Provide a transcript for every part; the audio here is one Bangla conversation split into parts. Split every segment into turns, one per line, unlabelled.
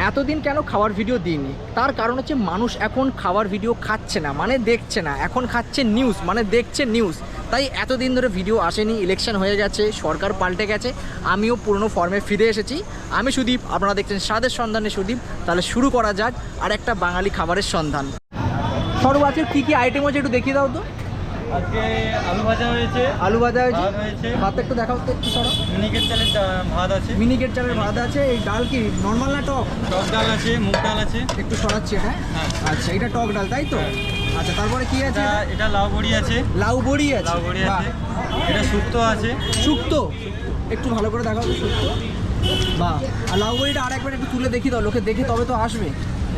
এতদিন কেন খাওয়ার ভিডিও দিইনি, তার কারণ হচ্ছে মানুষ এখন খাওয়ার ভিডিও খাচ্ছে না মানে দেখছে না, এখন খাচ্ছে নিউজ মানে দেখছে নিউজ। তাই এতদিন ধরে ভিডিও আসেনি, ইলেকশন হয়ে গেছে, সরকার পাল্টে গেছে, আমিও পুরনো ফর্মে ফিরে এসেছি। আমি সুদীপ, আপনারা দেখছেন স্বাদের সন্ধানে সুদীপ। তাহলে শুরু করা যাক আর একটা বাঙালি খাবারের সন্ধান। সরব আছে কী কী আইটেম হচ্ছে একটু দেখিয়ে দাও তো।
আজকে আলু ভাজা হয়েছে,
আলু ভাজা হয়েছে,
ভাত হয়েছে,
ভাত একটু দেখাও তো একটু সরব।
মিনিকেট চালের ভাত আছে,
মিনিকেট চালের ভাত আছে। এই ডাল কি নর্মাল না টক?
টক ডাল আছে, মুগ ডাল আছে।
একটু সরাচ্ছি, হ্যাঁ
হ্যাঁ।
আচ্ছা, এটা টক ডাল তাই তো? আচ্ছা, তারপরে কি আছে?
এটা লাউ বড়ি আছে,
লাউ বড়ি আছে,
লাউ বড়ি
বাহ।
আছে। এটা শুক্তো আছে,
শুক্তো একটু ভালো করে দেখাও তো শুক্তো, বাহ। আর লাউ বড়িটা আর একবার একটু তুলে দেখি দাও, লোকে দেখে তবে তো আসবে।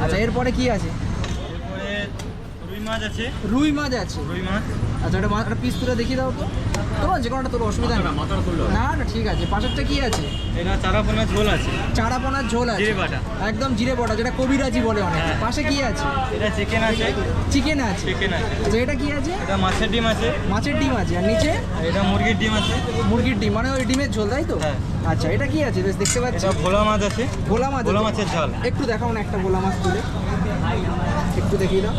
আচ্ছা, এরপরে কি আছে?
এরপরে রুই মাছ আছে,
রুই মাছ আছে।
রুই মাছ।
আচ্ছা, একটা পিস তুলে দেখি দাও তো। তোমার যে কোনোটা তোর অসুবিধা নেই। না না ঠিক আছে। পাশেরটা কি আছে?
এটা চারাপোনা ঝোল আছে,
চারাপোনার ঝোল আছে,
জিরে বাটা,
একদম জিরে বাটা, যেটা কবিরাজি বলে অনেক।
হ্যাঁ।
পাশে কি আছে?
এটা চিকেন আছে,
চিকেন আছে।
চিকেন আছে।
আচ্ছা, এটা কি আছে?
এটা মাছের ডিম আছে,
মাছের ডিম আছে। আর নিচে?
এটা মুরগির ডিম আছে,
মুরগির ডিম, মানে ওই ডিমের ঝোল তাই তো?
হ্যাঁ।
আচ্ছা, এটা কি আছে বেশ দেখতে পাচ্ছি?
এটা ভোলা মাছ আছে,
ভোলা মাছ।
ভোলা মাছের ঝাল।
একটু দেখাও না একটা ভোলা মাছ তুলে, একটু দেখিয়ে দাও।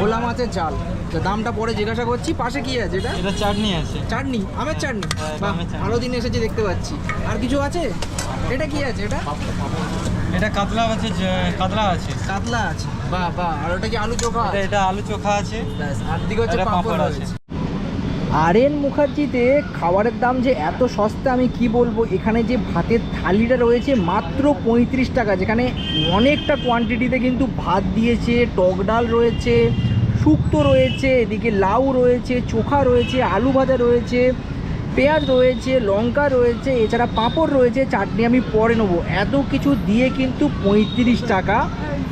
ভোলা মাছের ঝাল। আচ্ছা, দামটা পরে জিজ্ঞাসা করছি। পাশে কি আছে? এটা
এটা চাটনি আছে,
চাটনি, আমের চাটনি।
হ্যাঁ,
বাহ,
আমের চাটনি।
ভালো দিন এসেছে দেখতে পাচ্ছি। আর কিছু আছে? এটা কি আছে? এটা
এটা কাতলা আছে, কাতলা আছে,
কাতলা আছে, বাহ বাহ। আর ওটা কি আলু চোখা?
এটা আলু চোখা আছে,
ব্যাস, আর দিকে হচ্ছে
এটা
পাঁপড়
পাঁপড় আছে।
আছে। আরএন মুখার্জিতে খাবারের দাম যে এত সস্তা আমি কি বলবো। এখানে যে ভাতের থালিটা রয়েছে মাত্র 35 টাকা, যেখানে অনেকটা কোয়ান্টিটিতে কিন্তু ভাত দিয়েছে, টক ডাল রয়েছে, শুক্তো রয়েছে, এদিকে লাউ রয়েছে, চোখা রয়েছে, আলু ভাজা রয়েছে, পেঁয়াজ রয়েছে, লঙ্কা রয়েছে, এছাড়া পাঁপড় রয়েছে, চাটনি আমি পরে নেবো। এত কিছু দিয়ে কিন্তু 35 টাকা।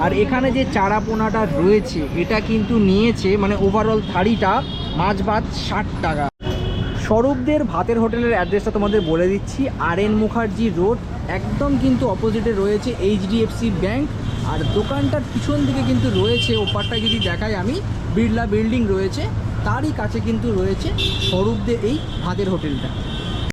আর এখানে যে চারাপোনাটা রয়েছে এটা কিন্তু নিয়েছে, মানে ওভারঅল থালিটা মাছ ভাত 60 টাকা। স্বরূপদের ভাতের হোটেলের অ্যাড্রেসটা তোমাদের বলে দিচ্ছি। আরএন মুখার্জি রোড, একদম কিন্তু অপোজিটে রয়েছে এইচডিএফসি ব্যাংক। আর দোকানটার পিছন দিকে কিন্তু রয়েছে, ওপারটায় যদি দেখাই আমি, বিড়লা বিল্ডিং রয়েছে, তারই কাছে কিন্তু রয়েছে স্বরূপদের এই ভাতের হোটেলটা।